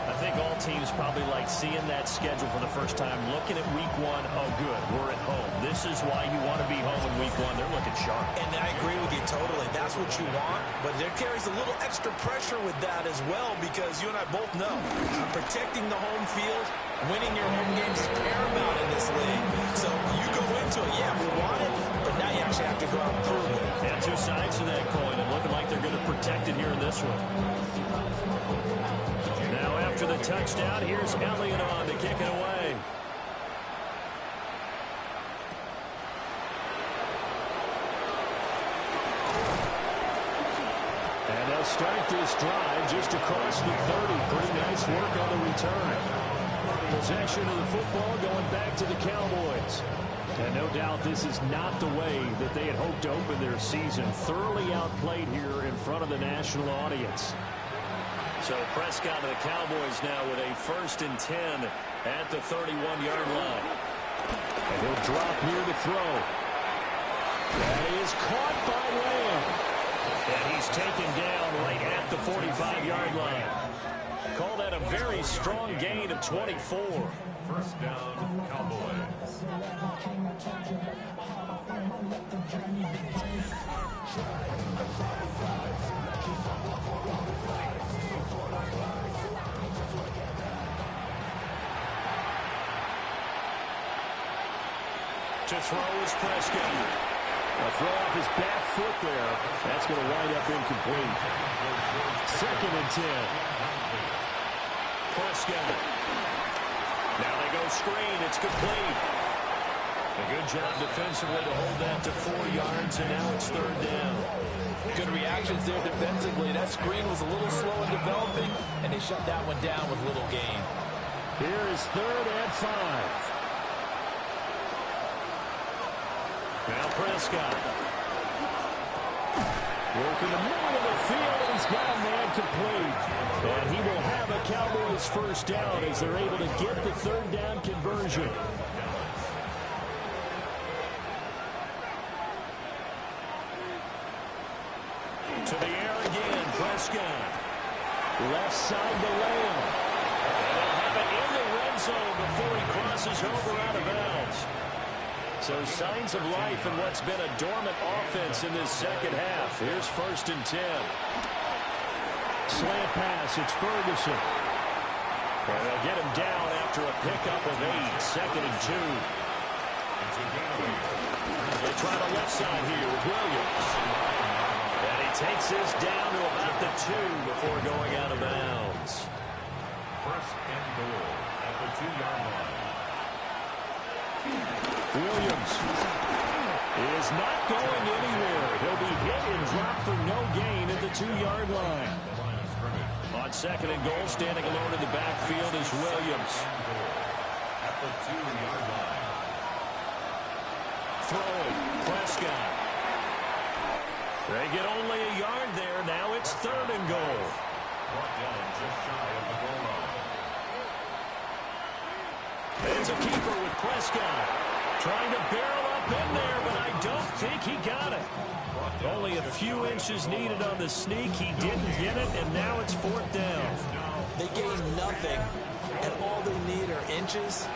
I think all teams probably like seeing that schedule for the first time, looking at week 1. Oh, good, we're at home. This is why you want to be home in week 1. They're looking sharp. And I agree with you totally. That's what you want, but there carries a little extra pressure with that as well, because you and I both know protecting the home field, winning your home games is paramount in this league. So you go into it, yeah, we want it, but now you actually have to go out and prove it. And 2 sides to that coin, and looking like they're going to protect it here in this one. Now after the touchdown, here's Elliott on to kick it away. And they'll start this drive just across the 30. Pretty nice work on the return. Possession of the football going back to the Cowboys. And no doubt this is not the way that they had hoped to open their season. Thoroughly outplayed here in front of the national audience. So Prescott of the Cowboys now with a 1st and 10 at the 31-yard line. And he'll drop here to throw. That is caught by Lamb. And he's taken down right at the 45-yard line. Call that a very strong gain of 24. 1st down, Cowboys. To throw is Prescott. A throw off his back foot there. That's going to wind up incomplete. 2nd and 10. Prescott. Now they go screen. It's complete. A good job defensively to hold that to 4 yards, and now it's 3rd down. Good reactions there defensively. That screen was a little slow in developing, and they shut that one down with little gain. Here is 3rd and 5. Now Prescott. Working the middle of the field, and he's got a man complete. And he will have a Cowboys 1st down as they're able to get the 3rd down conversion. To the air again, Prescott. Left side to Lamb. And they'll have it in the red zone before he crosses over out of bounds. So signs of life in what's been a dormant offense in this 2nd half. Here's 1st and 10. Slant pass, it's Ferguson. And they'll get him down after a pickup of 8. 2nd and 2. They try the left side here with Williams. And he takes this down to about the 2 before going out of bounds. 1st and goal at the 2-yard line. Williams is not going anywhere. He'll be hit and dropped for no gain at the 2-yard line. On 2nd and goal, standing alone in the backfield is Williams. At the 2-yard line. Throwing, Prescott. They get only a yard there. Now it's 3rd and goal. Brought down just shy of the goal line. There's a keeper with Prescott. Trying to barrel up in there, but I don't think he got it. Only a few inches needed on the sneak. He didn't get it, and now it's 4th down. They gain nothing, and all they need are inches.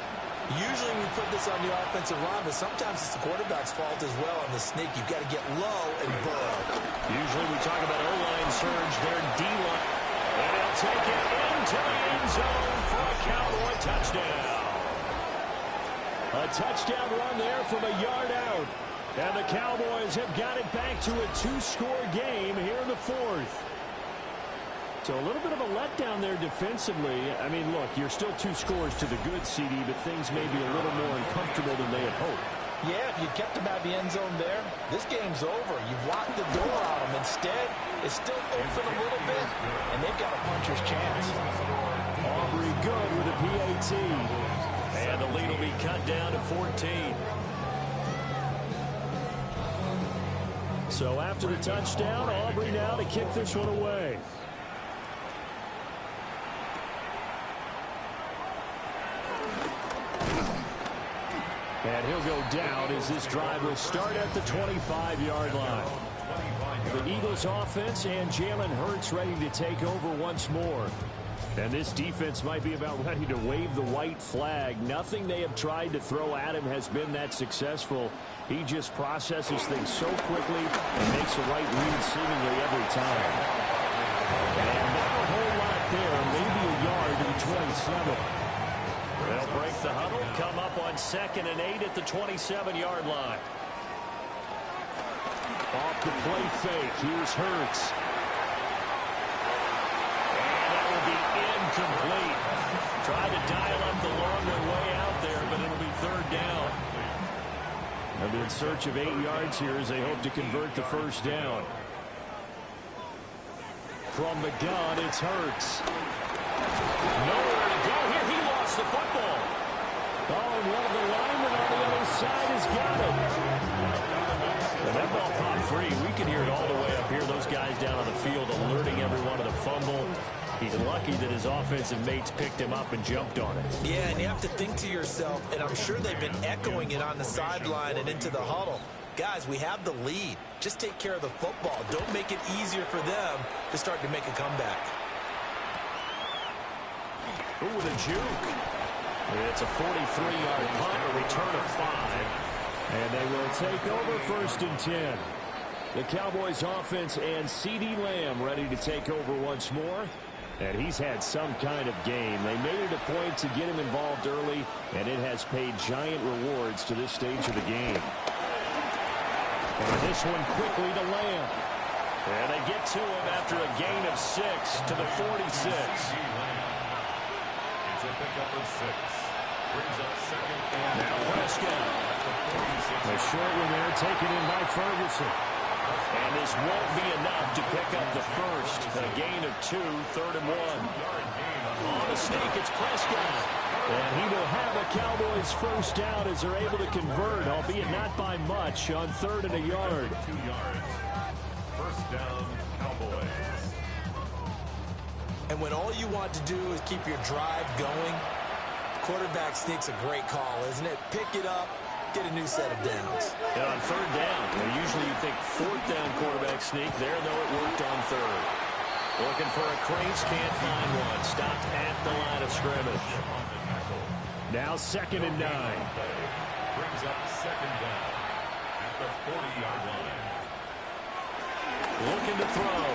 Usually we put this on the offensive line, but sometimes it's the quarterback's fault as well. On the sneak, you've got to get low and burrow. Usually we talk about O-line surge, their D-line. And he'll take it into the end zone for a Cowboy touchdown. A touchdown run there from a yard out. And the Cowboys have got it back to a 2-score game here in the fourth. So a little bit of a letdown there defensively. I mean, look, you're still 2 scores to the good, CD, but things may be a little more uncomfortable than they had hoped. Yeah, if you kept them out of the end zone there, this game's over. You've locked the door on them. Instead, it's still open a little bit, and they've got a puncher's chance. Aubrey good with a PAT. And the lead will be cut down to 14. So after the touchdown, Aubrey now to kick this one away. And he'll go down as this drive will start at the 25-yard line. The Eagles offense and Jalen Hurts ready to take over once more. And this defense might be about ready to wave the white flag. Nothing they have tried to throw at him has been that successful. He just processes things so quickly and makes a right read seemingly every time. And not a whole lot there, maybe a yard to the 27. They'll break the huddle, come up on 2nd and 8 at the 27-yard line. Off the play fake, here's Hurts. Incomplete. Tried to dial up the longer way out there, but it'll be 3rd down. And in search of 8 yards here as they hope to convert the 1st down. From the gun, it's Hurts. Nowhere to go here. He lost the football. Oh, and one of the linemen on the other side has got it. And that ball popped free. We can hear it all the way up here. Those guys down on the field alerting everyone of the fumble. He's lucky that his offensive mates picked him up and jumped on it. Yeah, and you have to think to yourself, and I'm sure they've been echoing it on the sideline and into the huddle. Guys, we have the lead. Just take care of the football. Don't make it easier for them to start to make a comeback. Ooh, with a juke. It's a 43-yard punt, a return of 5. And they will take over 1st and 10. The Cowboys offense and CeeDee Lamb ready to take over once more. And he's had some kind of game. They made it a point to get him involved early, and it has paid giant rewards to this stage of the game. And this one quickly to Lamb. And they get to him after a gain of 6 to the 46. It's a pickup of 6. Brings up 2nd and now Prescott. The short one there taken in by Ferguson. And this won't be enough to pick up the 1st. A gain of 2, 3rd and 1. On a sneak, it's Prescott. And he will have a Cowboys 1st down as they're able to convert, albeit not by much, on 3rd and a yard. 2 yards. 1st down, Cowboys. And when all you want to do is keep your drive going, quarterback sneak's a great call, isn't it? Pick it up. Get a new set of downs. And on 3rd down, usually you think 4th down quarterback sneak. There, though, it worked on 3rd. Looking for a crease, can't find one. Stopped at the line of scrimmage. Now 2nd and 9. Brings up 2nd down at the 40-yard line. Looking to throw.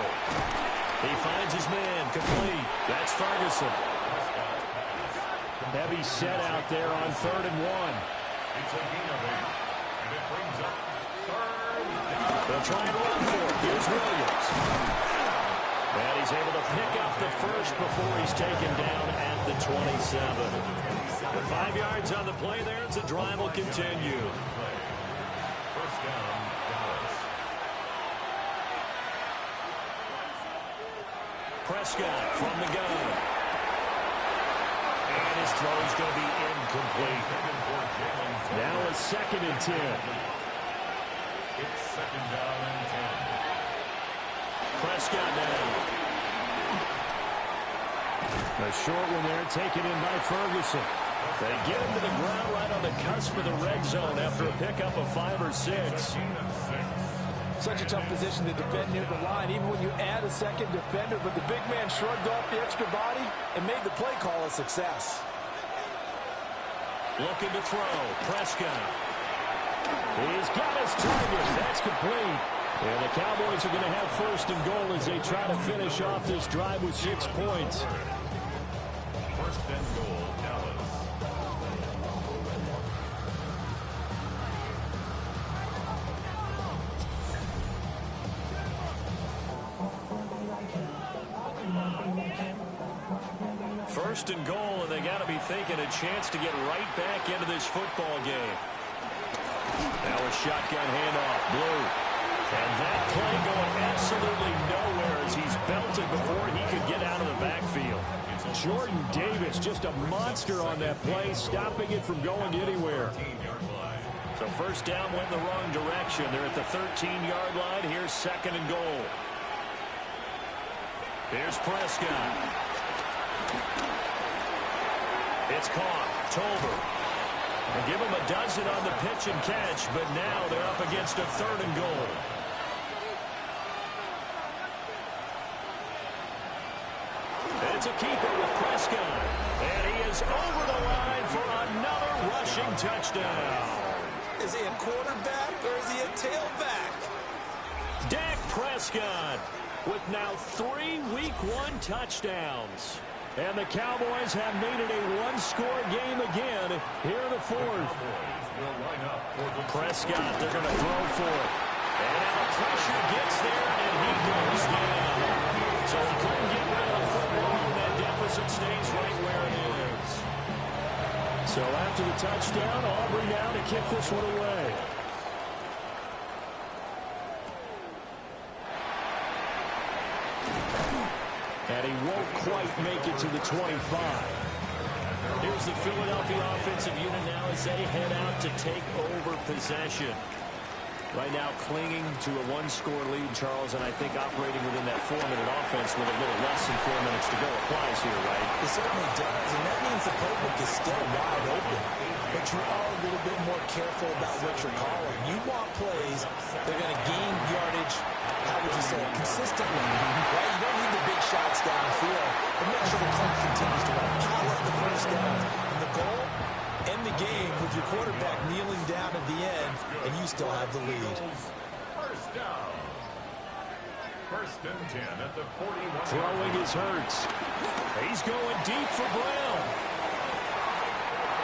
He finds his man, complete. That's Ferguson. Heavy set out there on 3rd and 1. It's a gain of 8, and it brings up 3rd down. They'll try and run for it. Here's Williams. And he's able to pick up the 1st before he's taken down at the 27. 5 yards on the play there as the drive will continue. 1st down, Dallas. Prescott from the gun. And his throw is going to be incomplete. Now a 2nd and 10. It's 2nd down and 10. Prescott now. A short one there taken in by Ferguson. They get him to the ground right on the cusp of the red zone after a pickup of 5 or 6. Such a tough position to defend near the line, even when you add a 2nd defender, but the big man shrugged off the extra body and made the play call a success. Looking to throw. Prescott. He's got his target. That's complete. And the Cowboys are going to have first and goal as they try to finish off this drive with 6 points. First and goal, Dallas. First and goal, and they got to be thinking a chance to get right back into this football game. Now a shotgun handoff, Blue. And that play going absolutely nowhere as he's belted before he could get out of the backfield. Jordan Davis, just a monster on that play, stopping it from going anywhere. So first down went in the wrong direction. They're at the 13-yard line. Here's second and goal. Here's Prescott. It's caught. Tolbert. They give him a dozen on the pitch and catch, but now they're up against a third and goal. It's a keeper with Prescott. And he is over the line for another rushing touchdown. Is he a quarterback or is he a tailback? Dak Prescott with now 3 Week 1 touchdowns. And the Cowboys have made it a one-score game again here in the fourth. Prescott, they're going to throw for it. And now the pressure gets there, and he goes down. So he couldn't get rid of the football, and that deficit stays right where it is. So after the touchdown, Aubrey now to kick this one away. And he won't quite make it to the 25. Here's the Philadelphia offensive unit now as they head out to take over possession. Right now clinging to a one-score lead, Charles, and I think operating within that 4-minute offense with a little less than 4 minutes to go applies here, right? It certainly does, and that means the playbook is still wide open. But you are a little bit more careful about what you're calling. You want plays that are going to gain yardage, how would you say it, consistently, right? You don't need the big shots downfield, but make sure the clock continues to run. Pile up the first down. And the goal, end the game with your quarterback kneeling down at the end, and you still have the lead. First down. First and 10 at the 41. Throwing is Hurts. He's going deep for Brown.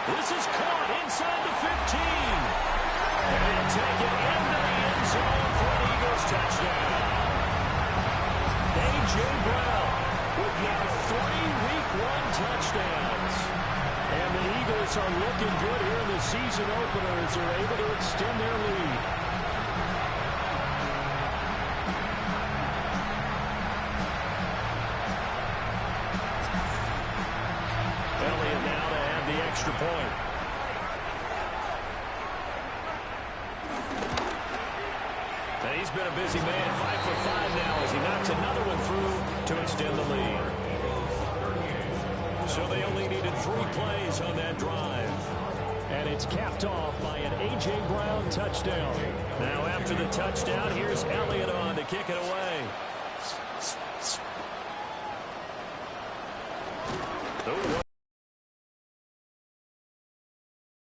This is caught inside the 15. And taken into the end zone for an Eagles touchdown. A.J. Brown with now 3 Week 1 touchdowns. And the Eagles are looking good here in the season opener as they're able to extend their lead. Elliott now to have the extra point. And he's been a busy man, 5 for 5 now as he knocks another one through to extend the lead. So they only needed 3 plays on that drive. And it's capped off by an A.J. Brown touchdown. Now after the touchdown, here's Elliott on to kick it away. Oh,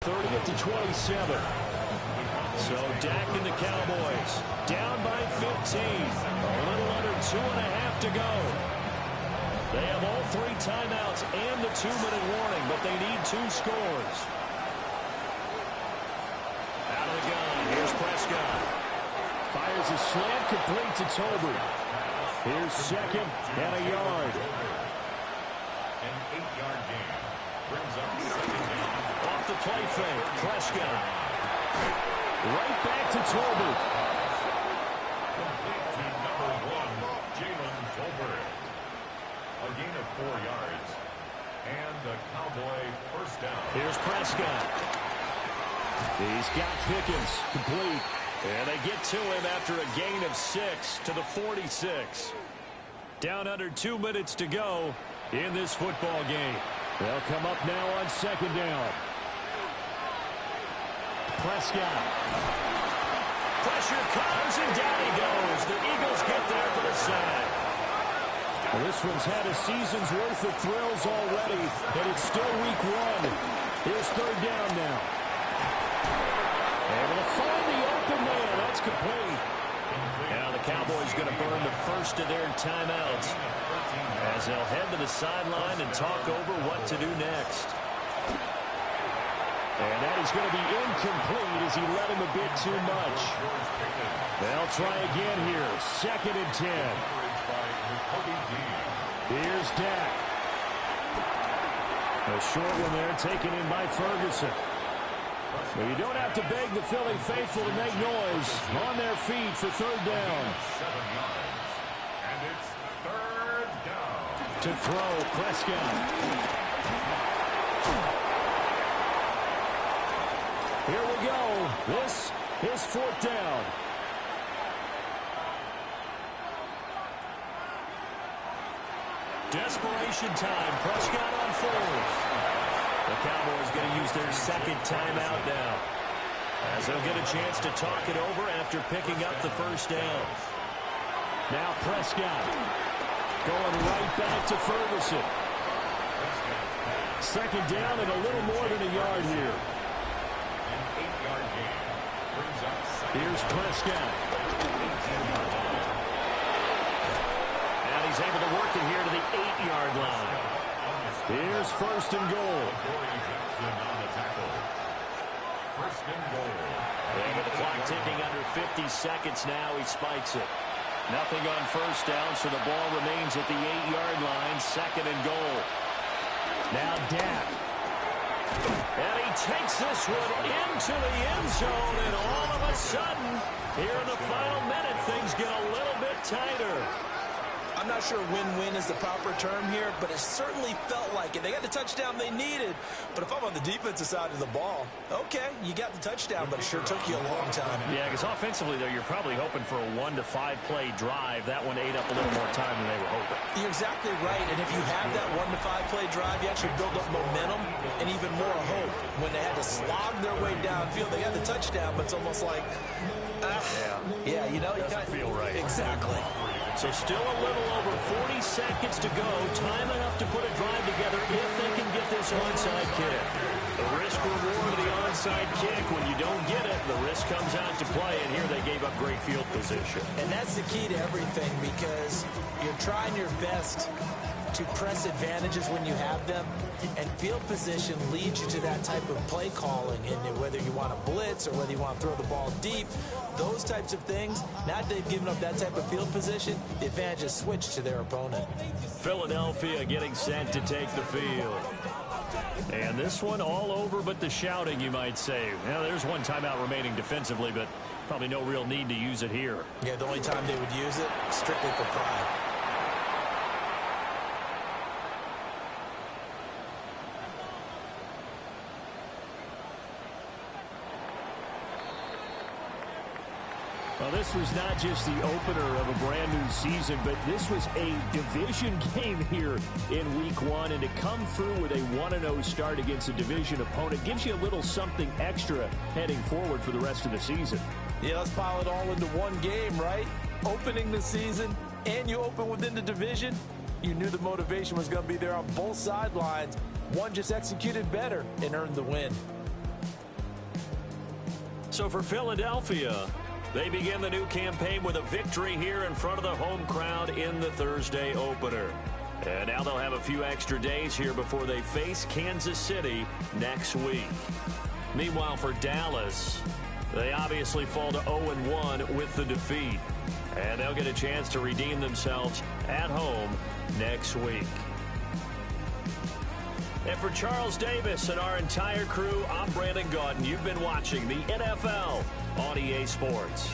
30-27. So Dak and the Cowboys down by 15. A little under 2.5 to go. They have all 3 timeouts and the 2-minute warning, but they need 2 scores. Out of the gun, here's Prescott. Fires a slant complete to Tolbert. Here's second and a yard. An 8-yard gain brings up second down. Off the play fake, Prescott. Right back to Tolbert. Complete to number 1, Jalen Tolbert. A gain of 4 yards. And the Cowboy first down. Here's Prescott. He's got Pickens complete. And they get to him after a gain of 6 to the 46. Down under 2 minutes to go in this football game. They'll come up now on second down. Prescott. Pressure comes and down he goes. The Eagles get there for the sack. Well, this one's had a season's worth of thrills already, and it's still week 1. Here's third down now. Able to find the open man. That's complete. Now the Cowboys going to burn the first of their timeouts as they'll head to the sideline and talk over what to do next. And that is going to be incomplete as he let him a bit too much. They'll try again here. 2nd and 10. Here's Dak. A short one there taken in by Ferguson. But you don't have to beg the Philly faithful to make noise. On their feet for third down. 7 yards. And it's third down. To throw, Prescott. Here we go. This is 4th down. Desperation time. Prescott on 4th. The Cowboys going to use their second timeout now, as they'll get a chance to talk it over after picking up the first down. Now Prescott going right back to Ferguson. 2nd down and a little more than a yard here. An 8-yard gain brings up second. Here's Prescott. And he's able to work it here to the 8-yard line. Here's 1st and goal. Corey Johnson on the tackle. 1st and goal. And with the clock ticking under 50 seconds now, he spikes it. Nothing on first down, so the ball remains at the 8-yard line. 2nd and goal. Now Dak. And he takes this one into the end zone, and all of a sudden, here in the final minute, things get a little bit tighter. I'm not sure win-win is the proper term here, but it certainly felt like it. They got the touchdown they needed, but if I'm on the defensive side of the ball, okay, you got the touchdown, but it sure took you a long time. Yeah, because offensively, though, you're probably hoping for a 1 to 5 play drive. That one ate up a little more time than they were hoping. You're exactly right, and if you have that 1 to 5 play drive, you actually build up momentum and even more hope. When they had to slog their way downfield, they got the touchdown, but it's almost like, yeah, you know, you doesn't feel right. Exactly. So still a little over 40 seconds to go. Time enough to put a drive together if they can get this onside kick. The risk-reward of the onside kick, when you don't get it, the risk comes out to play, and here they gave up great field position. And that's the key to everything, because you're trying your best to press advantages when you have them, and field position leads you to that type of play calling, and whether you want to blitz or whether you want to throw the ball deep, those types of things. Now that they've given up that type of field position, the advantage is switched to their opponent. Philadelphia getting set to take the field. And this one all over but the shouting, you might say. Now, there's one timeout remaining defensively, but probably no real need to use it here. Yeah, the only time they would use it, strictly for pride. Well, this was not just the opener of a brand new season, but this was a division game here in week 1. And to come through with a 1-0 start against a division opponent gives you a little something extra heading forward for the rest of the season. Yeah, let's pile it all into one game, right? Opening the season, and you open within the division. You knew the motivation was going to be there on both sidelines. One just executed better and earned the win. So for Philadelphia, they begin the new campaign with a victory here in front of the home crowd in the Thursday opener. And now they'll have a few extra days here before they face Kansas City next week. Meanwhile, for Dallas, they obviously fall to 0-1 with the defeat. And they'll get a chance to redeem themselves at home next week. And for Charles Davis and our entire crew, I'm Brandon Gaudin. You've been watching the NFL on EA Sports.